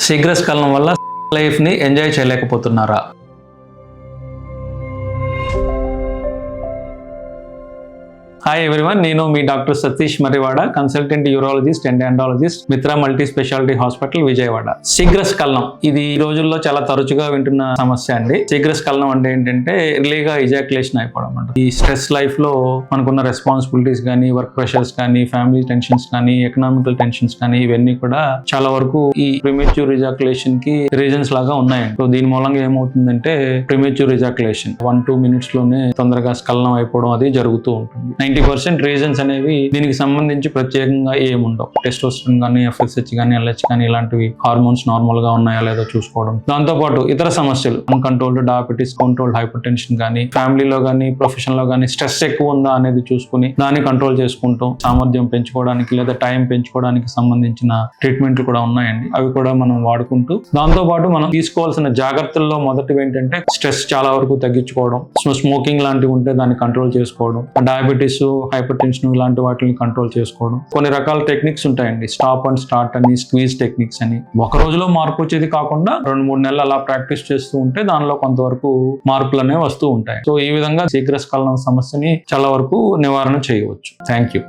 శీఘ్రస్ఖలనం వల్ల లైఫ్ని enjoy చేయలేకపోతున్నారా? Hi everyone, నేను మీ doctor Satish Marrivada, consultant urologist and andrologist, Mitra multi speciality hospital, Vijayawada. శీఘ్రస్ఖలనం ఇది ఈ రోజుల్లో చాలా తరచుగా వింటున్న సమస్య అండి. శీఘ్రస్ఖలనం అంటే ఏంటంటే ఎర్లీగా ఇజాక్యులేషన్ అయిపోవడం అంట. ఈ స్ట్రెస్ లైఫ్ లో మనకున్న రెస్పాన్సిబిలిటీస్ కానీ, వర్క్ ప్రెషర్స్ కానీ, ఫ్యామిలీ టెన్షన్స్ కానీ, ఎకనామికల్ టెన్షన్స్ కానీ, ఇవన్నీ కూడా చాలా వరకు ఈ ప్రిమేచ్యూర్ ఇజాక్యులేషన్ కి రీజన్స్ లాగా ఉన్నాయండి. సో దీని మూలంగా ఏమవుతుందంటే ప్రిమేచ్యూర్ ఇజాక్యులేషన్ 1-2 minutes లోనే తొందరగా స్ఖలనం అయిపోవడం అది జరుగుతూ ఉంటుంది. 90% రీజన్స్ అనేవి దీనికి సంబంధించి ప్రత్యేకంగా ఏముండవు. టెస్టోస్టెరాన్ కానీ, FSH కానీ, LH కానీ ఇలాంటివి హార్మోన్స్ నార్మల్ గా ఉన్నాయా లేదో చూసుకోవడం. దాంతో పాటు ఇతర సమస్యలు uncontrolled diabetes, controlled hyper tension కానీ, ఫ్యామిలీలో కానీ, ప్రొఫెషన్ లో కానీ స్ట్రెస్ ఎక్కువ ఉందా అనేది చూసుకుని దాన్ని కంట్రోల్ చేసుకుంటూ సామర్థ్యం పెంచుకోవడానికి లేదా టైం పెంచుకోవడానికి సంబంధించిన ట్రీట్మెంట్లు కూడా ఉన్నాయండి. అవి కూడా మనం వాడుకుంటూ దాంతో పాటు మనం తీసుకోవాల్సిన జాగ్రత్తల్లో మొదటివి ఏంటంటే స్ట్రెస్ చాలా వరకు తగ్గించుకోవడం, స్మోకింగ్ లాంటివి ఉంటే దాన్ని కంట్రోల్ చేసుకోవడం, డయాబెటీస్, హైపర్ టెన్షన్ ఇలాంటి వాటిని కంట్రోల్ చేసుకోవడం. కొన్ని రకాల టెక్నిక్స్ ఉంటాయండి, స్టాప్ అండ్ స్టార్ట్ అని, స్క్వీజ్ టెక్నిక్స్ అని. ఒక రోజులో మార్పు వచ్చేది కాకుండా 2-3 నెలలు అలా ప్రాక్టీస్ చేస్తూ ఉంటే దానిలో కొంతవరకు మార్పులు అనేవి వస్తూ ఉంటాయి. సో ఈ విధంగా శీఘ్రస్ఖలనం సమస్యని చాలా వరకు నివారణ చేయవచ్చు. Thank you.